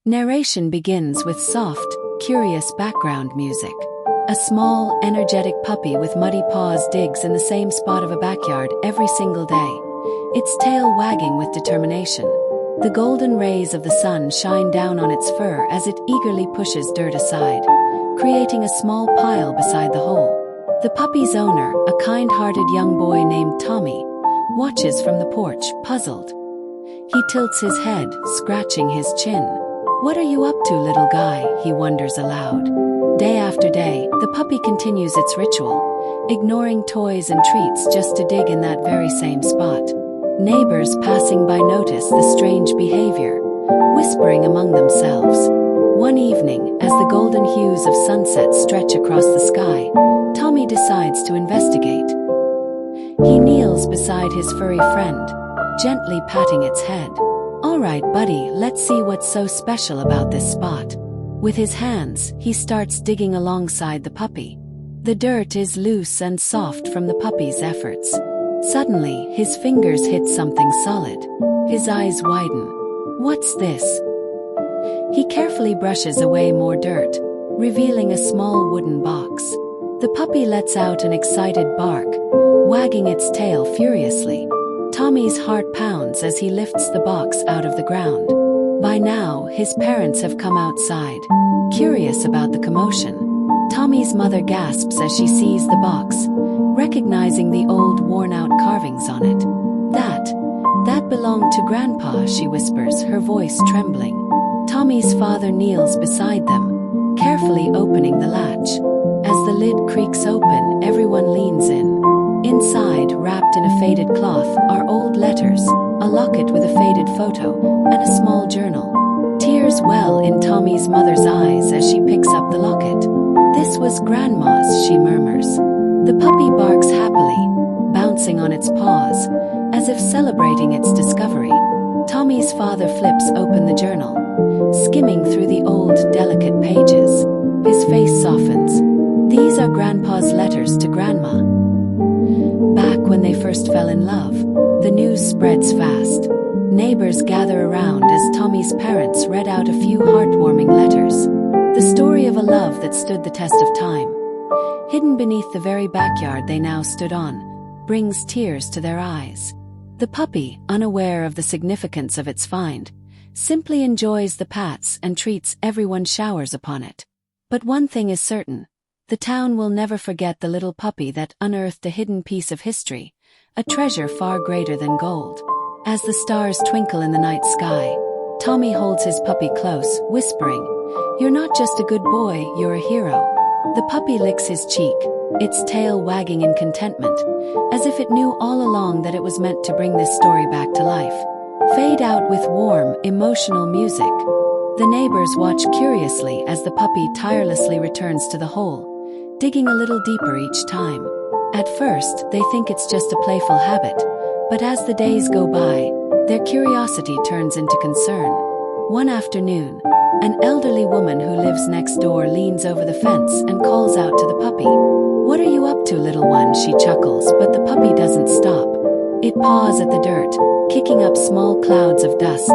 Narration begins with soft, curious background music. A small, energetic puppy with muddy paws digs in the same spot of a backyard every single day, its tail wagging with determination. The golden rays of the sun shine down on its fur as it eagerly pushes dirt aside, creating a small pile beside the hole. The puppy's owner, a kind-hearted young boy named Tommy, watches from the porch, puzzled. He tilts his head, scratching his chin. "What are you up to, little guy?" he wonders aloud. Day after day, the puppy continues its ritual, ignoring toys and treats just to dig in that very same spot. Neighbors passing by notice the strange behavior, whispering among themselves. One evening, as the golden hues of sunset stretch across the sky, Tommy decides to investigate. He kneels beside his furry friend, gently patting its head. "All right, buddy, let's see what's so special about this spot." With his hands, he starts digging alongside the puppy. The dirt is loose and soft from the puppy's efforts. Suddenly, his fingers hit something solid. His eyes widen. "What's this?" He carefully brushes away more dirt, revealing a small wooden box. The puppy lets out an excited bark, wagging its tail furiously. Tommy's heart pounds as he lifts the box out of the ground. By now, his parents have come outside, curious about the commotion. Tommy's mother gasps as she sees the box, recognizing the old worn-out carvings on it. That belonged to Grandpa," she whispers, her voice trembling. Tommy's father kneels beside them, carefully opening the latch. As the lid creaks open, everyone leans in. Inside, wrapped in a faded cloth, are old letters, a locket with a faded photo, and a small journal. Tears well in Tommy's mother's eyes as she picks up the locket. "This was Grandma's," she murmurs. The puppy barks happily, bouncing on its paws, as if celebrating its discovery. Tommy's father flips open the journal, skimming through the old, delicate pages. His face softens. These are Grandpa's letters to Grandma. Back when they first fell in love. The news spreads fast. Neighbors gather around as Tommy's parents read out a few heartwarming letters. The story of a love that stood the test of time. Hidden beneath the very backyard they now stood on, brings tears to their eyes. The puppy, unaware of the significance of its find, simply enjoys the pats and treats everyone showers upon it. But one thing is certain. The town will never forget the little puppy that unearthed a hidden piece of history, a treasure far greater than gold. As the stars twinkle in the night sky, Tommy holds his puppy close, whispering, "You're not just a good boy, you're a hero." The puppy licks his cheek, its tail wagging in contentment, as if it knew all along that it was meant to bring this story back to life. Fade out with warm, emotional music. The neighbors watch curiously as the puppy tirelessly returns to the hole, digging a little deeper each time. At first, they think it's just a playful habit, but as the days go by, their curiosity turns into concern. One afternoon, an elderly woman who lives next door leans over the fence and calls out to the puppy. "What are you up to, little one?" she chuckles, but the puppy doesn't stop. It paws at the dirt, kicking up small clouds of dust,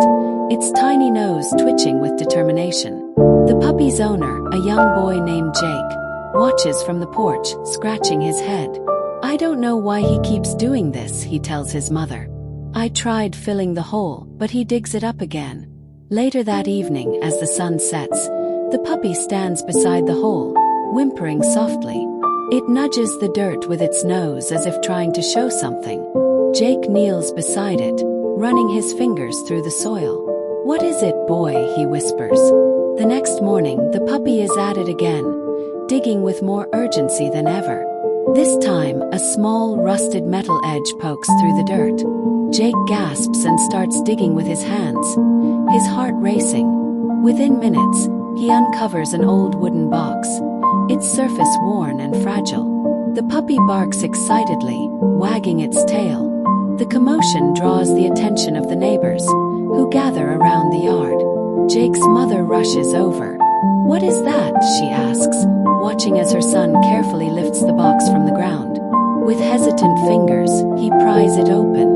its tiny nose twitching with determination. The puppy's owner, a young boy named Jake, watches from the porch, scratching his head. "I don't know why he keeps doing this," he tells his mother. "I tried filling the hole, but he digs it up again." Later that evening, as the sun sets, the puppy stands beside the hole, whimpering softly. It nudges the dirt with its nose as if trying to show something. Jake kneels beside it, running his fingers through the soil. "What is it, boy?" he whispers. The next morning, the puppy is at it again, digging with more urgency than ever. This time, a small, rusted metal edge pokes through the dirt. Jake gasps and starts digging with his hands, his heart racing. Within minutes, he uncovers an old wooden box, its surface worn and fragile. The puppy barks excitedly, wagging its tail. The commotion draws the attention of the neighbors, who gather around the yard. Jake's mother rushes over. "What is that?" she asks, watching as her son carefully lifts the box from the ground. With hesitant fingers, he pries it open.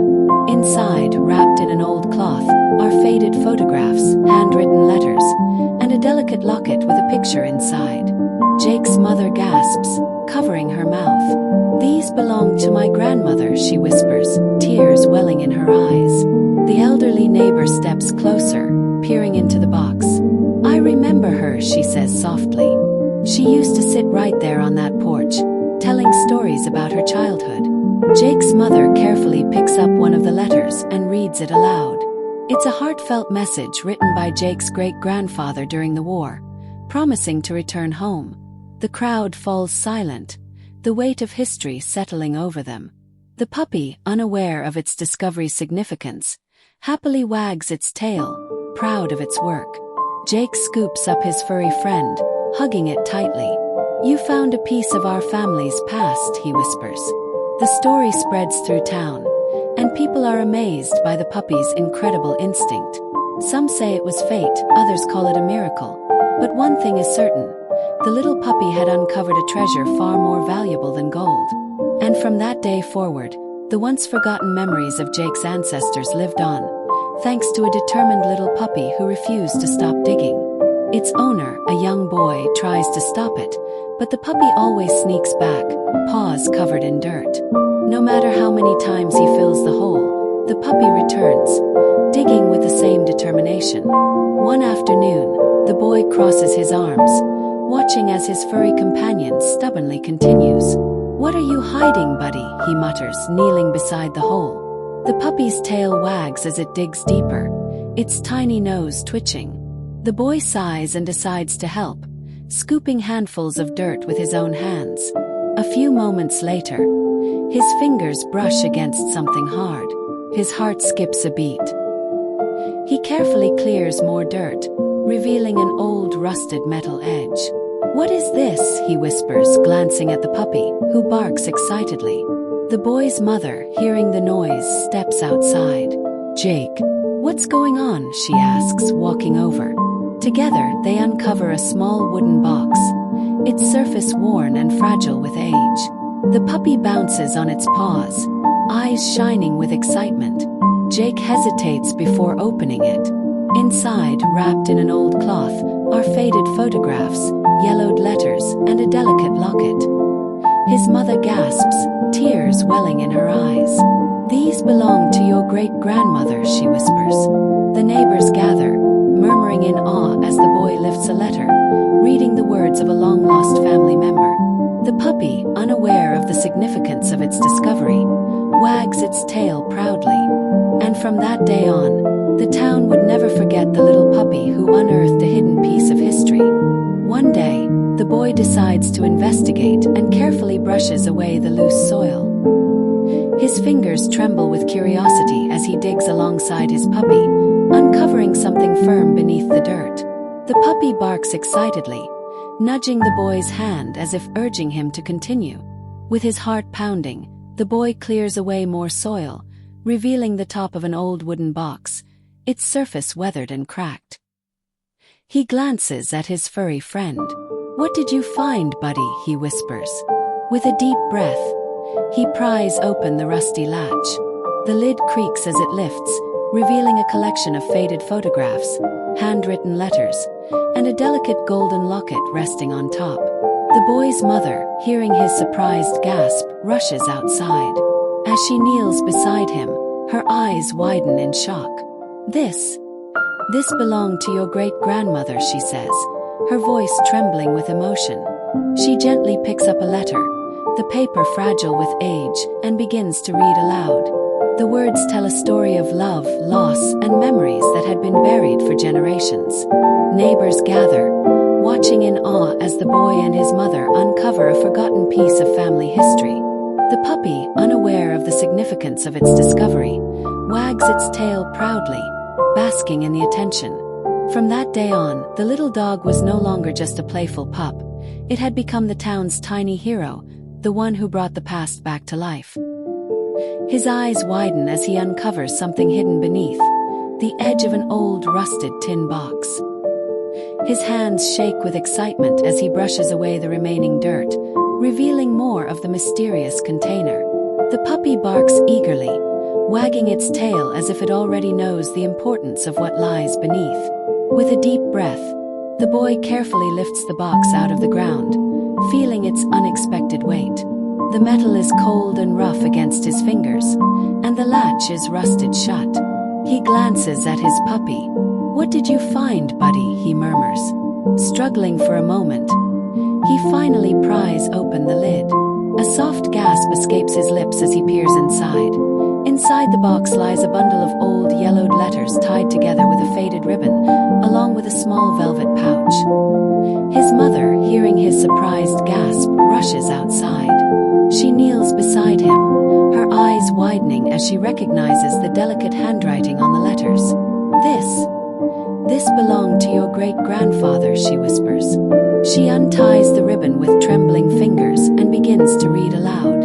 Inside, wrapped in an old cloth, are faded photographs, handwritten letters, delicate locket with a picture inside. Jake's mother gasps, covering her mouth. "These belong to my grandmother," she whispers, tears welling in her eyes. The elderly neighbor steps closer, peering into the box. "I remember her," she says softly. "She used to sit right there on that porch, telling stories about her childhood." Jake's mother carefully picks up one of the letters and reads it aloud. It's a heartfelt message written by Jake's great-grandfather during the war, promising to return home. The crowd falls silent, the weight of history settling over them. The puppy, unaware of its discovery's significance, happily wags its tail, proud of its work. Jake scoops up his furry friend, hugging it tightly. "You found a piece of our family's past," he whispers. The story spreads through town, and people are amazed by the puppy's incredible instinct. Some say it was fate, others call it a miracle. But one thing is certain, the little puppy had uncovered a treasure far more valuable than gold. And from that day forward, the once forgotten memories of Jake's ancestors lived on, thanks to a determined little puppy who refused to stop digging. Its owner, a young boy, tries to stop it, but the puppy always sneaks back, paws covered in dirt. No matter how many times he fills the hole, the puppy returns, digging with the same determination. One afternoon, the boy crosses his arms, watching as his furry companion stubbornly continues. "What are you hiding, buddy?" he mutters, kneeling beside the hole. The puppy's tail wags as it digs deeper, its tiny nose twitching. The boy sighs and decides to help, scooping handfuls of dirt with his own hands. A few moments later, his fingers brush against something hard. His heart skips a beat. He carefully clears more dirt, revealing an old rusted metal edge. "What is this?" he whispers, glancing at the puppy, who barks excitedly. The boy's mother, hearing the noise, steps outside. "Jake, what's going on?" she asks, walking over. Together, they uncover a small wooden box, its surface worn and fragile with age. The puppy bounces on its paws, eyes shining with excitement. Jake hesitates before opening it. Inside, wrapped in an old cloth, are faded photographs, yellowed letters, and a delicate locket. His mother gasps, tears welling in her eyes. "These belong to your great-grandmother," she whispers. The neighbors gather, murmuring in awe as the boy lifts a letter, reading the words of a long-lost family member. The puppy, unaware of the significance of its discovery, wags its tail proudly. And from that day on, the town would never forget the little puppy who unearthed a hidden piece of history. One day, the boy decides to investigate and carefully brushes away the loose soil. His fingers tremble with curiosity as he digs alongside his puppy, uncovering something firm beneath the dirt. The puppy barks excitedly, nudging the boy's hand as if urging him to continue. With his heart pounding, the boy clears away more soil, revealing the top of an old wooden box, its surface weathered and cracked. He glances at his furry friend. "What did you find, buddy?" he whispers. With a deep breath, he pries open the rusty latch. The lid creaks as it lifts, revealing a collection of faded photographs, handwritten letters, and a delicate golden locket resting on top. The boy's mother, hearing his surprised gasp, rushes outside. As she kneels beside him, her eyes widen in shock. This belonged to your great-grandmother," she says, her voice trembling with emotion. She gently picks up a letter, the paper fragile with age, and begins to read aloud. The words tell a story of love, loss, and memories that had been buried for generations. Neighbors gather, watching in awe as the boy and his mother uncover a forgotten piece of family history. The puppy, unaware of the significance of its discovery, wags its tail proudly, basking in the attention. From that day on, the little dog was no longer just a playful pup. It had become the town's tiny hero, the one who brought the past back to life. His eyes widen as he uncovers something hidden beneath, the edge of an old rusted tin box. His hands shake with excitement as he brushes away the remaining dirt, revealing more of the mysterious container. The puppy barks eagerly, wagging its tail as if it already knows the importance of what lies beneath. With a deep breath, The boy carefully lifts the box out of the ground, feeling its unexpected weight. The metal is cold and rough against his fingers, and the latch is rusted shut. He glances at his puppy. "What did you find, buddy?" he murmurs. Struggling for a moment, he finally pries open the lid. A soft gasp escapes his lips as he peers inside. Inside the box lies a bundle of old yellowed letters tied together with a faded ribbon, along with a small velvet pouch. His mother, hearing his surprised gasp, rushes outside. She kneels beside him, her eyes widening as she recognizes the delicate handwriting on the letters. This belonged to your great-grandfather," she whispers. She unties the ribbon with trembling fingers and begins to read aloud.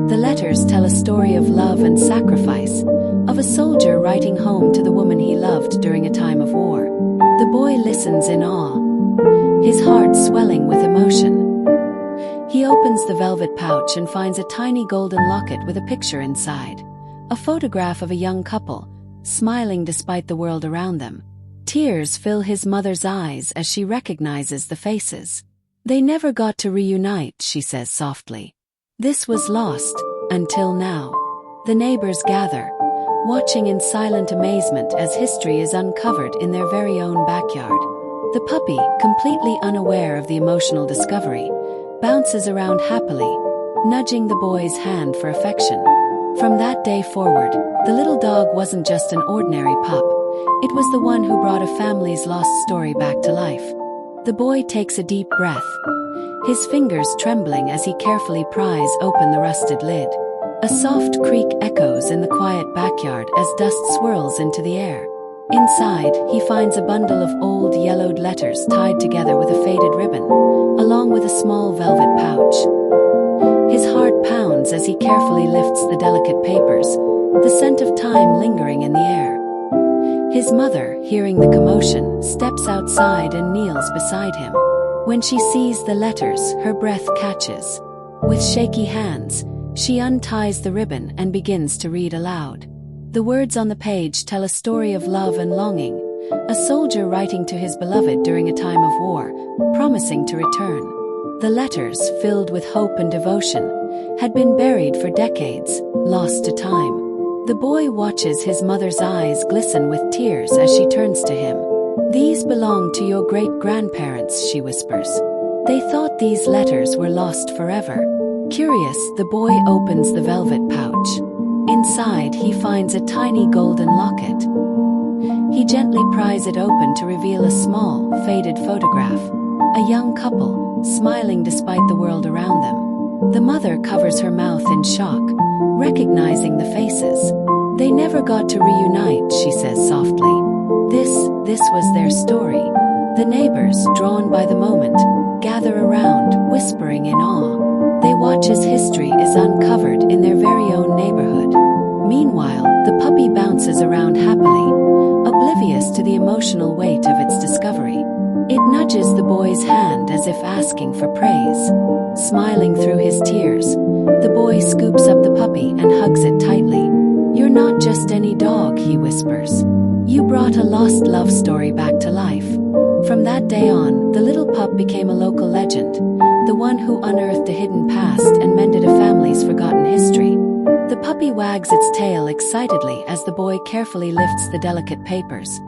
The letters tell a story of love and sacrifice, of a soldier writing home to the woman he loved during a time of war. The boy listens in awe, his heart swelling with emotion. He opens the velvet pouch and finds a tiny golden locket with a picture inside, a photograph of a young couple, smiling despite the world around them. Tears fill his mother's eyes as she recognizes the faces. "They never got to reunite," she says softly. "This was lost, until now." The neighbors gather, watching in silent amazement as history is uncovered in their very own backyard. The puppy, completely unaware of the emotional discovery, bounces around happily, nudging the boy's hand for affection. From that day forward, the little dog wasn't just an ordinary pup. It was the one who brought a family's lost story back to life. The boy takes a deep breath, his fingers trembling as he carefully pries open the rusted lid. A soft creak echoes in the quiet backyard as dust swirls into the air. Inside, he finds a bundle of old yellowed letters tied together with a faded ribbon, along with a small velvet pouch. His heart pounds as he carefully lifts the delicate papers, the scent of time lingering in the air. His mother, hearing the commotion, steps outside and kneels beside him. When she sees the letters, her breath catches. With shaky hands, she unties the ribbon and begins to read aloud. The words on the page tell a story of love and longing, a soldier writing to his beloved during a time of war, promising to return. The letters, filled with hope and devotion, had been buried for decades, lost to time. The boy watches his mother's eyes glisten with tears as she turns to him. "These belong to your great-grandparents," she whispers. "They thought these letters were lost forever." Curious, the boy opens the velvet pouch. Inside, he finds a tiny golden locket. He gently pries it open to reveal a small, faded photograph. A young couple, smiling despite the world around them. The mother covers her mouth in shock, recognizing the faces. "They never got to reunite," she says softly. This was their story. The neighbors, drawn by the moment, gather around, whispering in awe. They watch as history is uncovered in their very own neighborhood. Meanwhile, the puppy bounces around happily, oblivious to the emotional weight of its discovery. It nudges the boy's hand as if asking for praise. Smiling through his tears, the boy scoops up the puppy and hugs it tightly. "You're not just any dog," he whispers. "You brought a lost love story back to life." From that day on, the little pup became a local legend, the one who unearthed a hidden past and mended a family's forgotten history. The puppy wags its tail excitedly as the boy carefully lifts the delicate papers,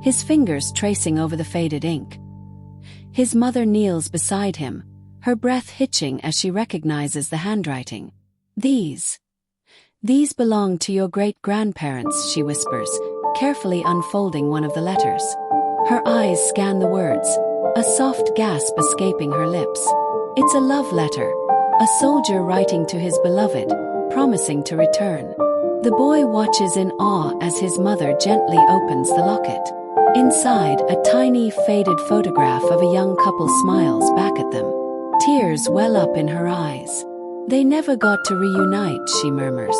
his fingers tracing over the faded ink. His mother kneels beside him, her breath hitching as she recognizes the handwriting. These belong to your great-grandparents," she whispers, carefully unfolding one of the letters. Her eyes scan the words, a soft gasp escaping her lips. It's a love letter, a soldier writing to his beloved, promising to return. The boy watches in awe as his mother gently opens the locket. Inside, a tiny, faded photograph of a young couple smiles back at them. Tears well up in her eyes. "They never got to reunite," she murmurs.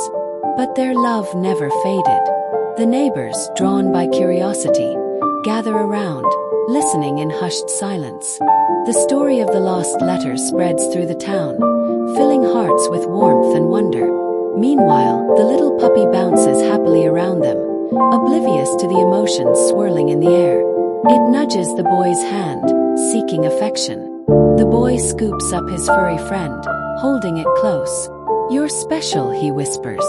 But their love never faded. The neighbors, drawn by curiosity, gather around, listening in hushed silence. The story of the lost letters spreads through the town, filling hearts with warmth and wonder. Meanwhile, the little puppy bounces happily around them, oblivious to the emotions swirling in the air. It nudges the boy's hand, seeking affection. The boy scoops up his furry friend, holding it close. "You're special," he whispers.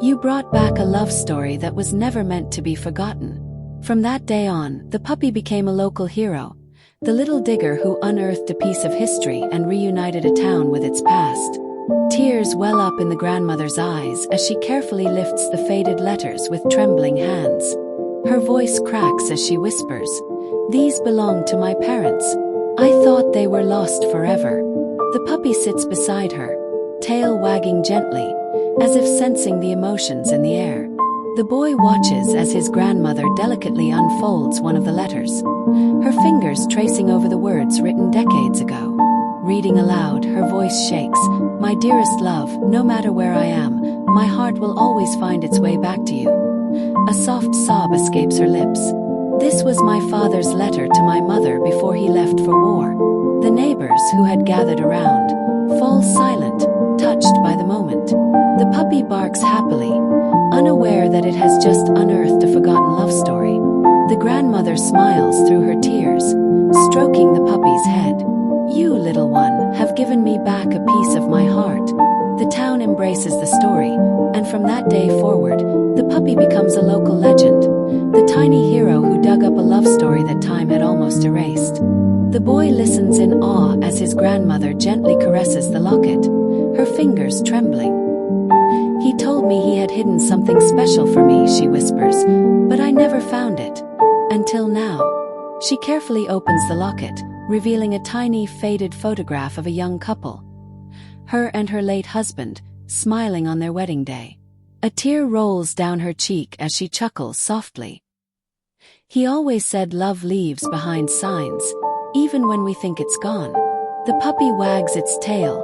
"You brought back a love story that was never meant to be forgotten." From that day on, the puppy became a local hero, the little digger who unearthed a piece of history and reunited a town with its past. Tears well up in the grandmother's eyes as she carefully lifts the faded letters with trembling hands. Her voice cracks as she whispers, "These belong to my parents. I thought they were lost forever." The puppy sits beside her, tail wagging gently, as if sensing the emotions in the air. The boy watches as his grandmother delicately unfolds one of the letters, her fingers tracing over the words written decades ago. Reading aloud, her voice shakes, "My dearest love, no matter where I am, my heart will always find its way back to you." A soft sob escapes her lips. "This was my father's letter to my mother before he left for war." The neighbors who had gathered around fall silent, touched by the moment. The puppy barks happily, unaware that it has just unearthed a forgotten love story. The grandmother smiles through her tears, stroking the puppy's head. "You, little one, have given me back a piece of my heart." The town embraces the story, and from that day forward, the puppy becomes a local legend, the tiny hero who dug up a love story that time had almost erased. The boy listens in awe as his grandmother gently caresses the locket, her fingers trembling. "He told me he had hidden something special for me," she whispers, "but I never found it. Until now." She carefully opens the locket, revealing a tiny, faded photograph of a young couple, her and her late husband, smiling on their wedding day. A tear rolls down her cheek as she chuckles softly. "He always said love leaves behind signs, even when we think it's gone." The puppy wags its tail,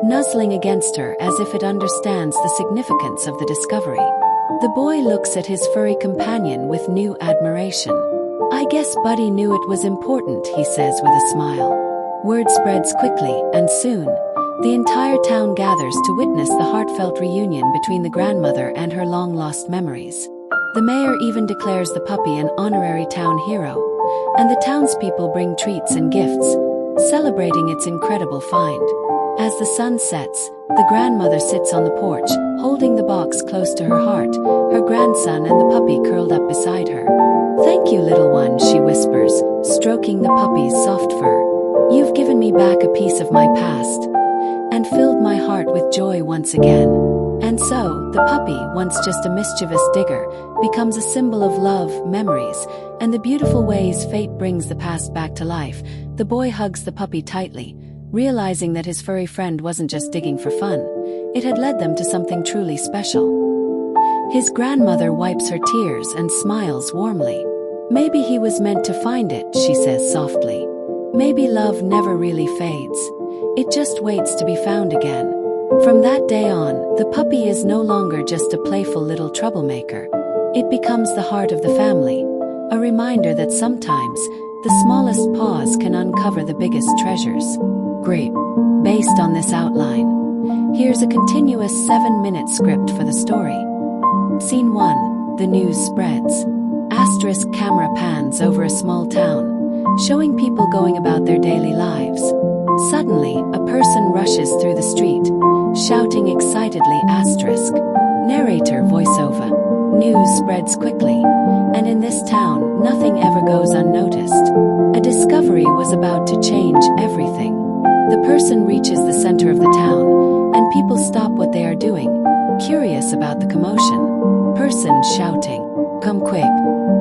nuzzling against her as if it understands the significance of the discovery. The boy looks at his furry companion with new admiration. "I guess Buddy knew it was important," he says with a smile. Word spreads quickly, and soon, the entire town gathers to witness the heartfelt reunion between the grandmother and her long-lost memories. The mayor even declares the puppy an honorary town hero, and the townspeople bring treats and gifts, celebrating its incredible find. As the sun sets, the grandmother sits on the porch, holding the box close to her heart, her grandson and the puppy curled up beside her. "Thank you, little one," she whispers, stroking the puppy's soft fur. "You've given me back a piece of my past, and filled my heart with joy once again." And so, the puppy, once just a mischievous digger, becomes a symbol of love, memories, and the beautiful ways fate brings the past back to life. The boy hugs the puppy tightly, realizing that his furry friend wasn't just digging for fun. It had led them to something truly special. His grandmother wipes her tears and smiles warmly. "Maybe he was meant to find it," she says softly. "Maybe love never really fades. It just waits to be found again." From that day on, the puppy is no longer just a playful little troublemaker. It becomes the heart of the family, a reminder that sometimes the smallest paws can uncover the biggest treasures. Great. Based on this outline, here's a continuous 7-minute script for the story. Scene 1. The news spreads. Asterisk camera pans over a small town, showing people going about their daily lives. Suddenly, a person rushes through the street, shouting excitedly asterisk. Narrator voiceover. News spreads quickly, and in this town, nothing ever goes unnoticed. A discovery was about to change everything. The person reaches the center of the town, and people stop what they are doing, curious about the commotion. Person shouting, "Come quick.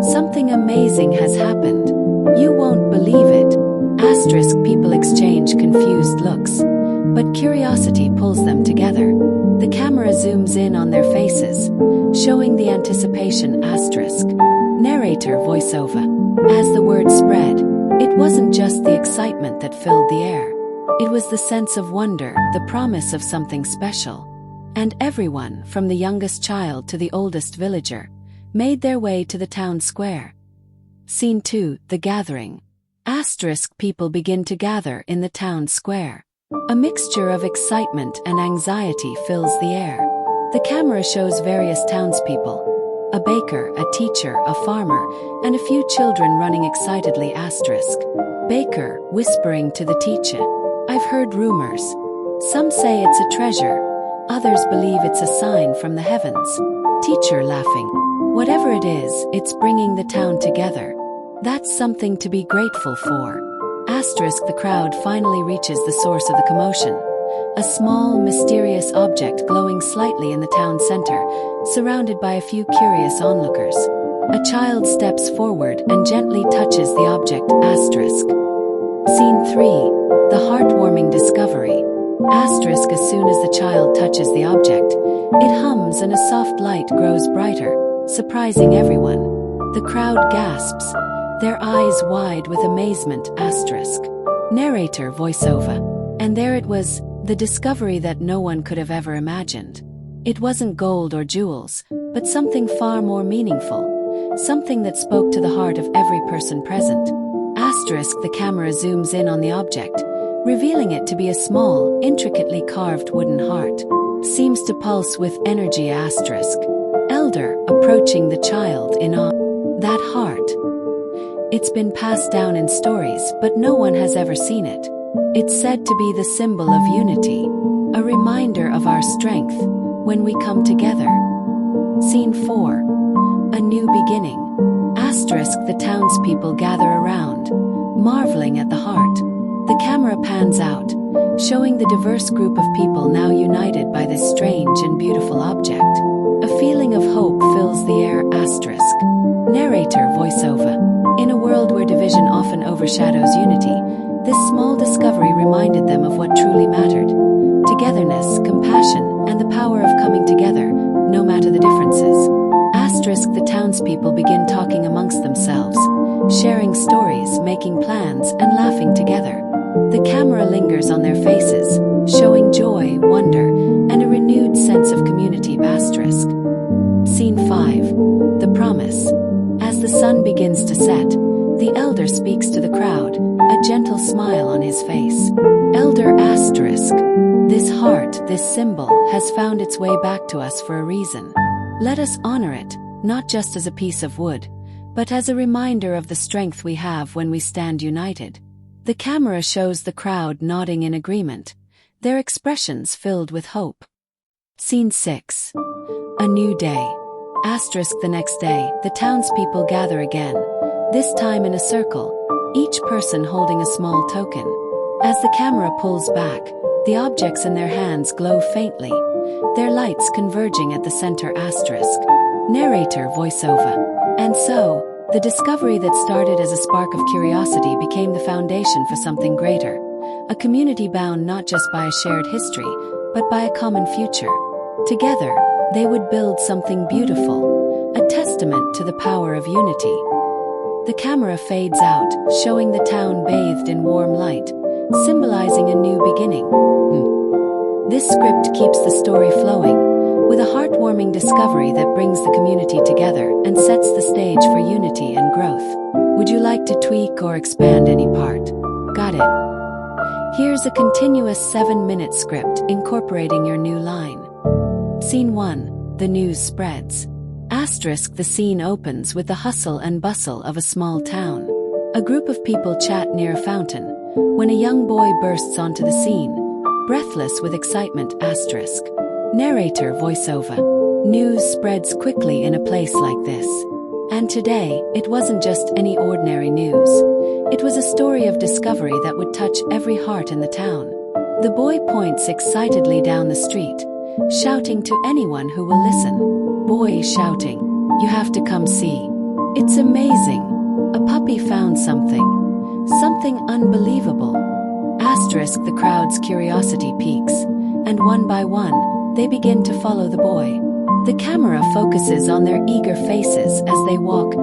Something amazing has happened. You won't believe it." Asterisk people exchange confused looks, but curiosity pulls them together. The camera zooms in on their faces, showing the anticipation asterisk. Narrator voiceover. As the word spread, it wasn't just the excitement that filled the air. It was the sense of wonder, the promise of something special. And everyone, from the youngest child to the oldest villager, made their way to the town square. Scene 2. The gathering. Asterisk people begin to gather in the town square. A mixture of excitement and anxiety fills the air. The camera shows various townspeople, a baker, a teacher, a farmer, and a few children running excitedly. Baker, whispering to the teacher. I've heard rumors. Some say it's a treasure. Others believe it's a sign from the heavens. Teacher, laughing. Whatever it is, it's bringing the town together. That's something to be grateful for. The crowd finally reaches the source of the commotion. A small, mysterious object glowing slightly in the town center, surrounded by a few curious onlookers. A child steps forward and gently touches the object. Scene 3. The heartwarming discovery. As soon as the child touches the object, it hums and a soft light grows brighter, surprising everyone. The crowd gasps, their eyes wide with amazement. Narrator voiceover. And there it was, the discovery that no one could have ever imagined. It wasn't gold or jewels, but something far more meaningful. Something that spoke to the heart of every person present. The camera zooms in on the object, revealing it to be a small, intricately carved wooden heart. Seems to pulse with energy. Elder, approaching the child in awe. That heart. It's been passed down in stories, but no one has ever seen it. It's said to be the symbol of unity, a reminder of our strength when we come together. Scene 4. A new beginning. The townspeople gather around, marveling at the heart. The camera pans out, showing the diverse group of people now united by this strange and beautiful object. A feeling of hope fills the air. Narrator voiceover. In a world where division often overshadows unity, this small discovery reminded them of what truly mattered. Togetherness, compassion, and the power of coming together, no matter the differences. The townspeople begin talking amongst themselves, sharing stories, making plans, and laughing together. The camera lingers on their faces, showing joy, wonder, and a renewed sense of community. Scene 5. The promise. As the sun begins to set, the elder speaks to the crowd, a gentle smile on his face. Elder This heart, this symbol, has found its way back to us for a reason. Let us honor it, not just as a piece of wood, but as a reminder of the strength we have when we stand united. The camera shows the crowd nodding in agreement, their expressions filled with hope. Scene 6. A new day. The next day, the townspeople gather again, this time in a circle, each person holding a small token. As the camera pulls back, the objects in their hands glow faintly, their lights converging at the center. Narrator voiceover. And so, the discovery that started as a spark of curiosity became the foundation for something greater. A community bound not just by a shared history, but by a common future. Together, they would build something beautiful, a testament to the power of unity. The camera fades out, showing the town bathed in warm light, symbolizing a new beginning. This script keeps the story flowing, with a heartwarming discovery that brings the community together and sets the stage for unity and growth. Would you like to tweak or expand any part? Got it. Here's a continuous 7-minute script incorporating your new line. Scene 1. The news spreads. The scene opens with the hustle and bustle of a small town. A group of people chat near a fountain, when a young boy bursts onto the scene, breathless with excitement. Narrator voiceover. News spreads quickly in a place like this. And today, it wasn't just any ordinary news. It was a story of discovery that would touch every heart in the town. The boy points excitedly down the street, shouting to anyone who will listen. Boy shouting, "You have to come see. It's amazing. A puppy found something unbelievable." The crowd's curiosity peaks, and one by one, they begin to follow the boy. The camera focuses on their eager faces as they walk.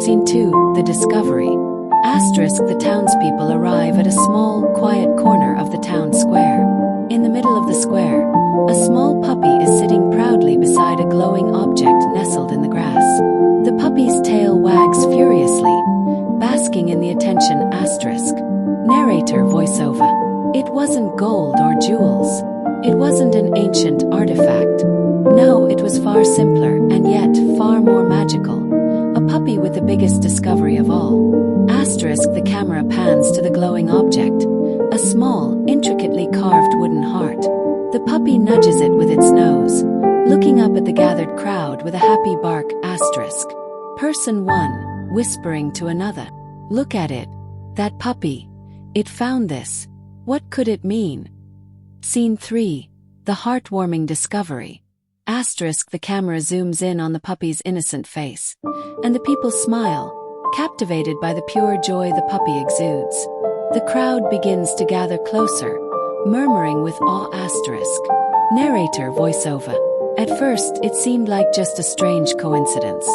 Scene 2. The discovery. The townspeople arrive at a small, quiet corner of the town square. In the middle of the square, a small puppy is sitting proudly beside a glowing object nestled in the grass. The puppy's tail wags furiously, basking in the attention. Narrator voiceover. It wasn't gold or jewels. It wasn't an ancient artifact. No, it was far simpler, and yet far more magical. A puppy with the biggest discovery of all. Asterisk, the camera pans to the glowing object. A small, intricately carved wooden heart. The puppy nudges it with its nose, looking up at the gathered crowd with a happy bark. Asterisk. Person 1, whispering to another. Look at it. That puppy. It found this. What could it mean? Scene 3. The heartwarming discovery. Asterisk, the camera zooms in on the puppy's innocent face, and the people smile, captivated by the pure joy the puppy exudes. The crowd begins to gather closer, murmuring with awe. Asterisk. Narrator voiceover. At first, it seemed like just a strange coincidence.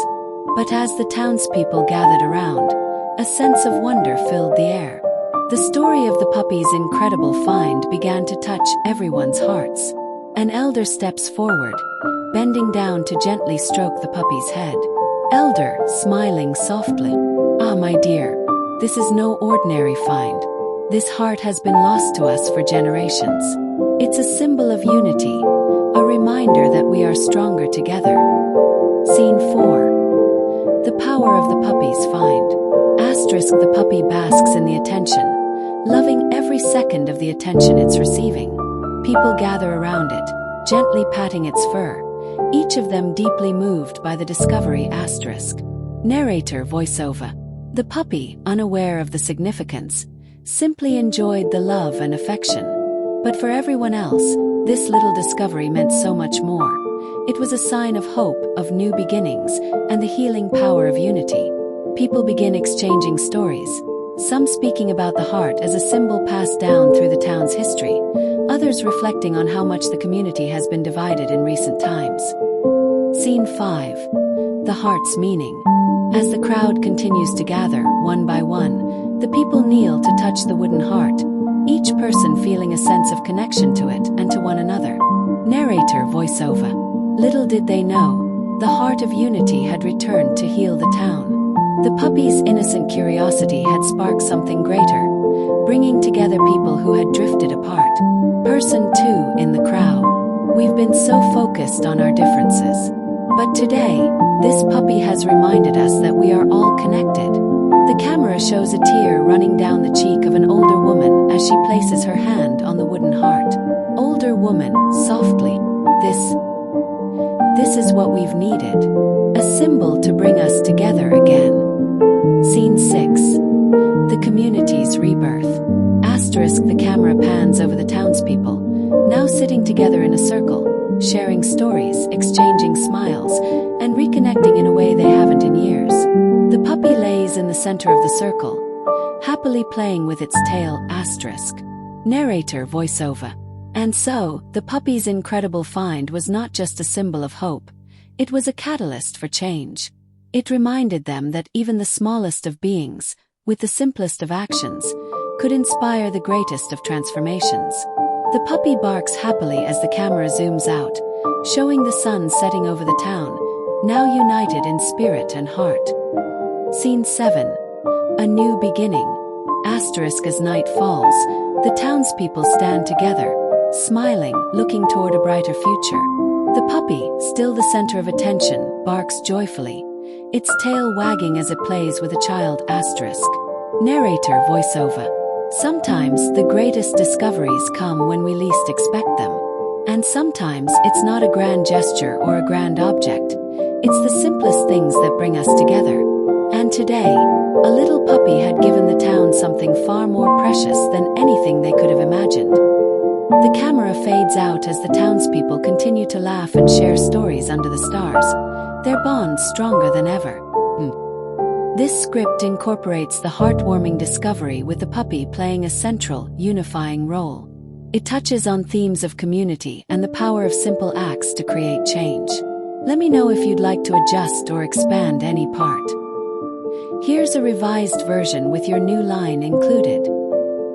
But as the townspeople gathered around, a sense of wonder filled the air. The story of the puppy's incredible find began to touch everyone's hearts. An elder steps forward, bending down to gently stroke the puppy's head. Elder, smiling softly. Ah, my dear, this is no ordinary find. This heart has been lost to us for generations. It's a symbol of unity, a reminder that we are stronger together. Scene 4. The power of the puppy's find. Asterisk, the puppy basks in the attention, loving every second of the attention it's receiving. People gather around it, gently patting its fur, each of them deeply moved by the discovery. Asterisk. Narrator voiceover. The puppy, unaware of the significance, simply enjoyed the love and affection. But for everyone else, this little discovery meant so much more. It was a sign of hope, of new beginnings, and the healing power of unity. People begin exchanging stories, some speaking about the heart as a symbol passed down through the town's history, others reflecting on how much the community has been divided in recent times. Scene 5. The heart's meaning. As the crowd continues to gather, one by one, the people kneel to touch the wooden heart, each person feeling a sense of connection to it and to one another. Narrator voiceover. Little did they know, the heart of unity had returned to heal the town. The puppy's innocent curiosity had sparked something greater, bringing together people who had drifted apart. Person 2 in the crowd. We've been so focused on our differences. But today, this puppy has reminded us that we are all connected. The camera shows a tear running down the cheek of an older woman as she places her hand on the wooden heart. Older woman, softly. This is what we've needed. A symbol to bring us together again. Scene 6. The community's rebirth. Asterisk, the camera pans over the townspeople, now sitting together in a circle, sharing stories, exchanging smiles, and reconnecting in a way they haven't in years. The puppy lays in the center of the circle, happily playing with its tail. Asterisk. Narrator voiceover. And so, the puppy's incredible find was not just a symbol of hope, it was a catalyst for change. It reminded them that even the smallest of beings, with the simplest of actions, could inspire the greatest of transformations. The puppy barks happily as the camera zooms out, showing the sun setting over the town, now united in spirit and heart. Scene 7. A new beginning. Asterisk, as night falls, the townspeople stand together, smiling, looking toward a brighter future. The puppy, still the center of attention, barks joyfully, its tail wagging as it plays with a child. Asterisk. Narrator voiceover. Sometimes the greatest discoveries come when we least expect them. And sometimes it's not a grand gesture or a grand object. It's the simplest things that bring us together. And today, a little puppy had given the town something far more precious than anything they could have imagined. The camera fades out as the townspeople continue to laugh and share stories under the stars, their bond stronger than ever. This script incorporates the heartwarming discovery with the puppy playing a central, unifying role. It touches on themes of community and the power of simple acts to create change. Let me know if you'd like to adjust or expand any part. Here's a revised version with your new line included.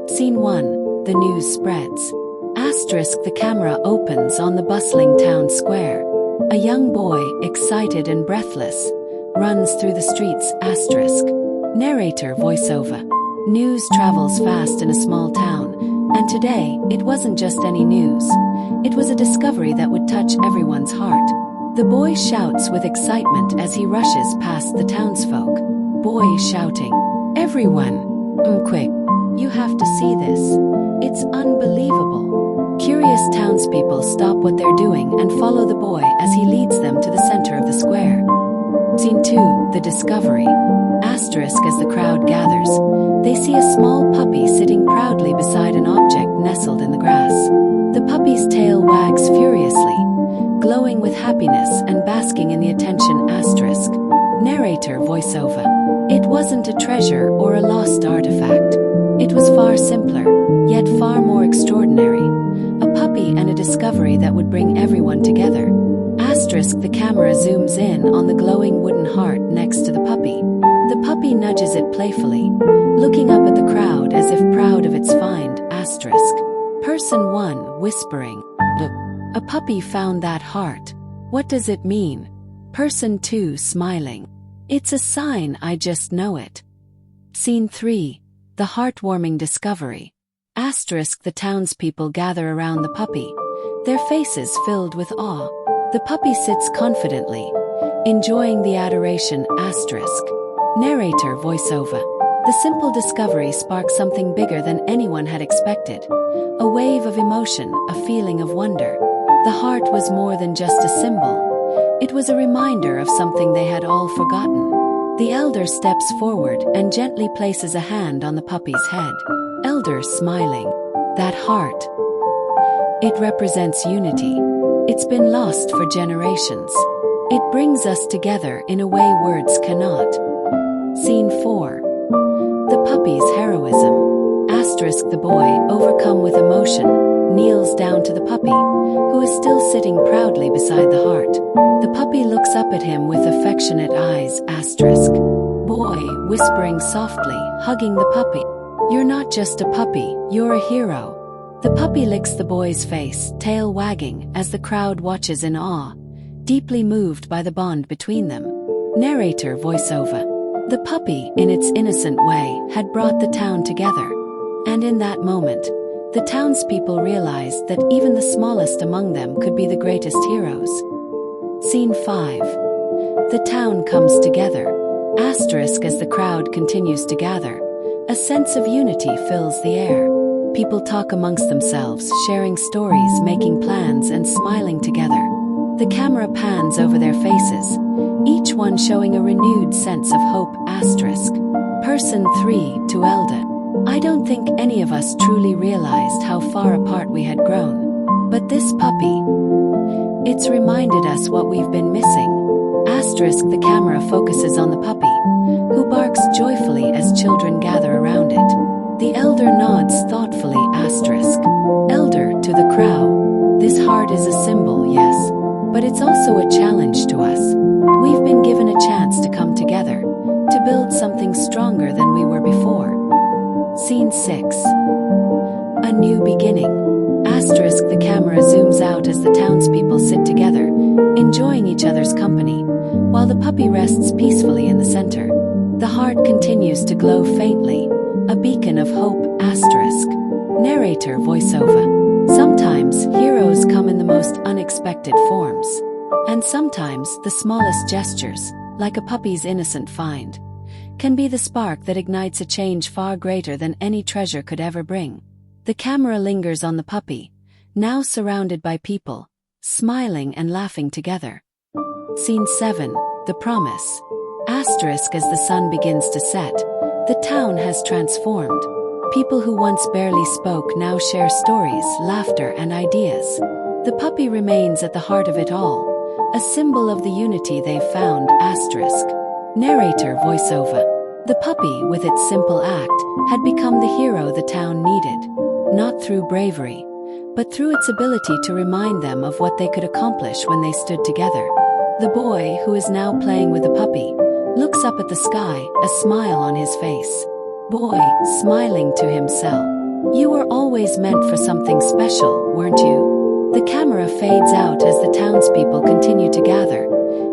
Scene 1. The news spreads. Asterisk, the camera opens on the bustling town square. A young boy, excited and breathless, runs through the streets. Asterisk. Narrator voiceover. News travels fast in a small town, And today, it wasn't just any news. It was a discovery that would touch everyone's heart. The boy shouts with excitement as he rushes past the townsfolk. Boy shouting, "Everyone! Quick! You have to see this. It's unbelievable." Curious townspeople stop what they're doing and follow the boy as he leads them to the center of the square. Scene 2, the discovery. Asterisk as the crowd gathers, they see a small puppy sitting proudly beside an object nestled in the grass. The puppy's tail wags furiously, glowing with happiness and basking in the attention. Asterisk. Narrator voiceover. It wasn't a treasure or a lost artifact. It was far simpler, yet far more extraordinary. A puppy and a discovery that would bring everyone together. Asterisk. The camera zooms in on the glowing wooden heart next to the puppy. The puppy nudges it playfully, looking up at the crowd as if proud of its find. Asterisk. Person 1 whispering, "Look, a puppy found that heart. What does it mean?" Person 2 smiling, "It's a sign, I just know it." Scene 3, the heartwarming discovery. Asterisk. The townspeople gather around the puppy, their faces filled with awe. The puppy sits confidently, enjoying the adoration. Asterisk. Narrator voiceover. The simple discovery sparked something bigger than anyone had expected. A wave of emotion, a feeling of wonder. The heart was more than just a symbol. It was a reminder of something they had all forgotten. The elder steps forward and gently places a hand on the puppy's head. Elder smiling. That heart. It represents unity. It's been lost for generations. It brings us together in a way words cannot. Scene 4. The puppy's heroism. Asterisk. The boy, overcome with emotion, kneels down to the puppy, who is still sitting proudly beside the heart. The puppy looks up at him with affectionate eyes. Asterisk. Boy, whispering softly, hugging the puppy, "You're not just a puppy, you're a hero." The puppy licks the boy's face, tail wagging, as the crowd watches in awe, deeply moved by the bond between them. Narrator voiceover. The puppy, in its innocent way, had brought the town together. And in that moment, the townspeople realized that even the smallest among them could be the greatest heroes. Scene 5. The town comes together. Asterisk. As the crowd continues to gather, a sense of unity fills the air. People talk amongst themselves, sharing stories, making plans, and smiling together. The camera pans over their faces, each one showing a renewed sense of hope. Asterisk. Person 3 to elder. I don't think any of us truly realized how far apart we had grown. But this puppy, it's reminded us what we've been missing. Asterisk. The camera focuses on the puppy, who barks joyfully as children gather around it. The elder nods thoughtfully. Asterisk. Elder to the crowd. This heart is a symbol, yes, but it's also a challenge to us. We've been given a chance to come together, to build something stronger than we were before. Scene 6. A new beginning. Asterisk. The camera zooms out as the townspeople sit together, enjoying each other's company, while the puppy rests peacefully in the center. The heart continues to glow faintly, a beacon of hope. Asterisk. Narrator voiceover. Sometimes heroes come in the most unexpected forms. And sometimes the smallest gestures, like a puppy's innocent find, can be the spark that ignites a change far greater than any treasure could ever bring. The camera lingers on the puppy, now surrounded by people, smiling and laughing together. Scene 7. The promise. Asterisk. As the sun begins to set, the town has transformed. People who once barely spoke now share stories, laughter, and ideas. The puppy remains at the heart of it all, a symbol of the unity they've found. Asterisk. Narrator voiceover. The puppy, with its simple act, had become the hero the town needed, not through bravery, but through its ability to remind them of what they could accomplish when they stood together. The boy, who is now playing with the puppy, looks up at the sky, a smile on his face. Boy, smiling to himself. You were always meant for something special, weren't you? The camera fades out as the townspeople continue to gather,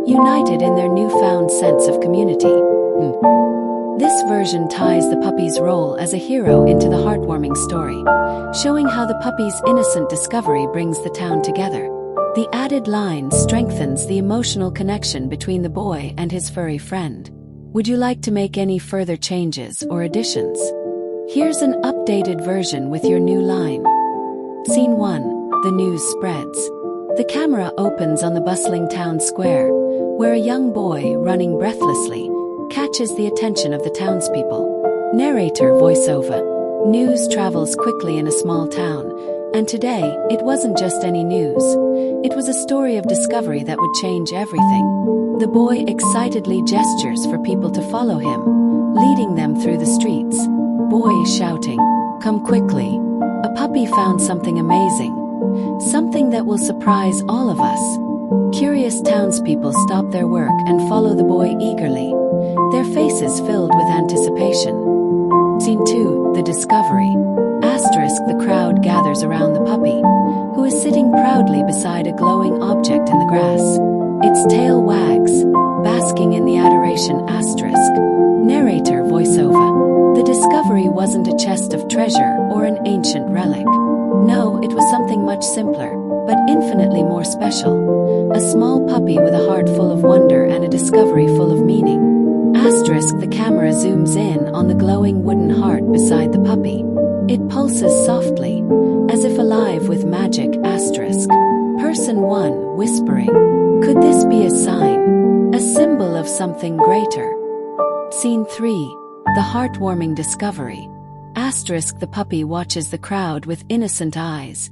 united in their newfound sense of community. This version ties the puppy's role as a hero into the heartwarming story, showing how the puppy's innocent discovery brings the town together. The added line strengthens the emotional connection between the boy and his furry friend. Would you like to make any further changes or additions? Here's an updated version with your new line. Scene 1. The news spreads. The camera opens on the bustling town square, where a young boy, running breathlessly, catches the attention of the townspeople. Narrator voiceover. News travels quickly in a small town, and today, it wasn't just any news. It was a story of discovery that would change everything. The boy excitedly gestures for people to follow him, leading them through the streets. Boy shouting, "Come quickly. A puppy found something amazing. Something that will surprise all of us." Curious townspeople stop their work and follow the boy eagerly, their faces filled with anticipation. Scene 2. The discovery. The crowd gathers around the puppy, who is sitting proudly beside a glowing object in the grass. Its tail wags, basking in the adoration. Narrator voiceover. The discovery wasn't a chest of treasure or an ancient relic. No, it was something much simpler, but infinitely more special. A small puppy with a heart full of wonder and a discovery full of meaning. The camera zooms in on the glowing wooden heart beside the puppy. It pulses softly, as if alive with magic. Person 1 whispering, "Could this be a sign? A symbol of something greater?" Scene 3. The heartwarming discovery. The puppy watches the crowd with innocent eyes,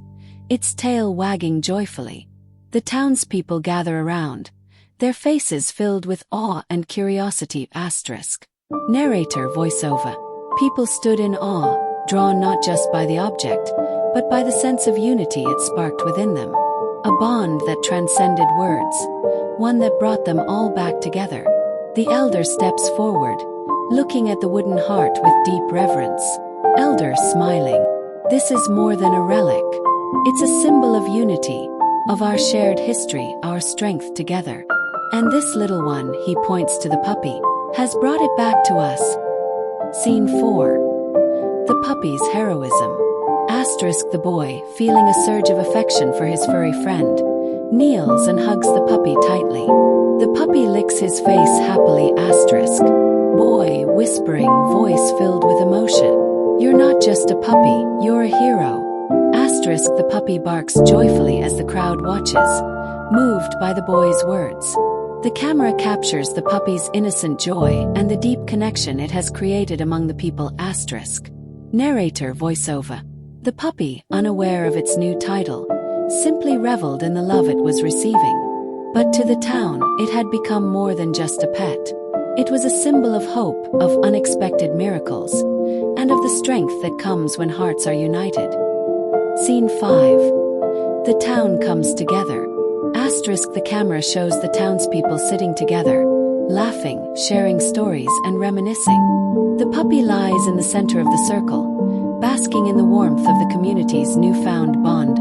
its tail wagging joyfully. The townspeople gather around, their faces filled with awe and curiosity. Narrator voiceover. People stood in awe, drawn not just by the object, but by the sense of unity it sparked within them. A bond that transcended words, one that brought them all back together. The elder steps forward, looking at the wooden heart with deep reverence. Elder smiling. "This is more than a relic. It's a symbol of unity, of our shared history, our strength together. And this little one," he points to the puppy, "has brought it back to us." Scene 4. The puppy's heroism. The boy, feeling a surge of affection for his furry friend, kneels and hugs the puppy tightly. The puppy licks his face happily. Boy whispering, voice filled with emotion, "You're not just a puppy, you're a hero." The puppy barks joyfully as the crowd watches, moved by the boy's words. The camera captures the puppy's innocent joy and the deep connection it has created among the people. Narrator voiceover. The puppy, unaware of its new title, simply reveled in the love it was receiving. But to the town, it had become more than just a pet. It was a symbol of hope, of unexpected miracles, and of the strength that comes when hearts are united. Scene 5. The town comes together. The camera shows the townspeople sitting together, laughing, sharing stories, and reminiscing. The puppy lies in the center of the circle, basking in the warmth of the community's newfound bond.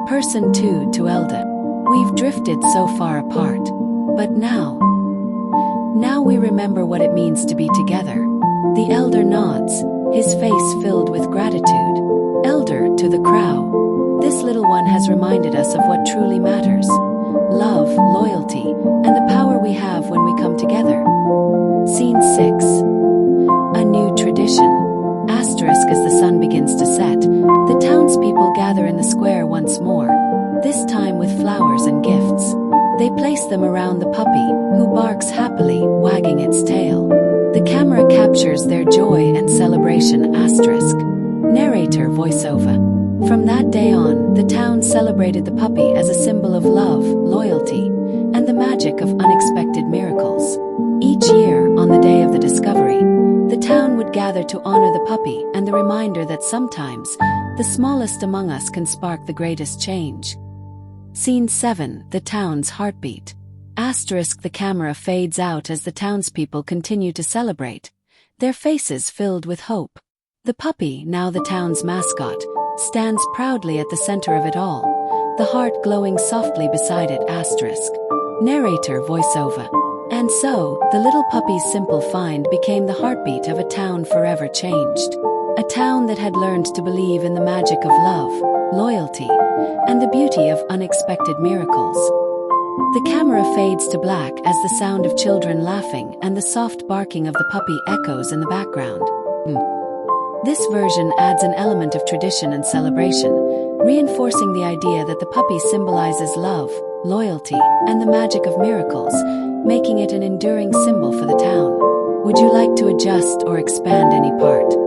Person 2 to elder. "We've drifted so far apart, but now we remember what it means to be together." The elder nods, his face filled with gratitude. Elder to the crowd. "This little one has reminded us of what truly matters. Love, loyalty, and the power we have when we come together." Scene 6. A new tradition. As the sun begins to set, the townspeople gather in the square once more, this time with flowers and gifts. They place them around the puppy, who barks happily, wagging its tail. The camera captures their joy and celebration. Narrator voiceover. From that day on, the town celebrated the puppy as a symbol of love, loyalty, and the magic of unexpected miracles. Each year, on the day of the discovery, the town would gather to honor the puppy and the reminder that sometimes, the smallest among us can spark the greatest change. Scene 7. The town's heartbeat. The camera fades out as the townspeople continue to celebrate, their faces filled with hope. The puppy, now the town's mascot, stands proudly at the center of it all, the heart glowing softly beside it. Narrator voiceover. And so, the little puppy's simple find became the heartbeat of a town forever changed. A town that had learned to believe in the magic of love, loyalty, and the beauty of unexpected miracles. The camera fades to black as the sound of children laughing and the soft barking of the puppy echoes in the background. This version adds an element of tradition and celebration, reinforcing the idea that the puppy symbolizes love, loyalty, and the magic of miracles, making it an enduring symbol for the town. Would you like to adjust or expand any part?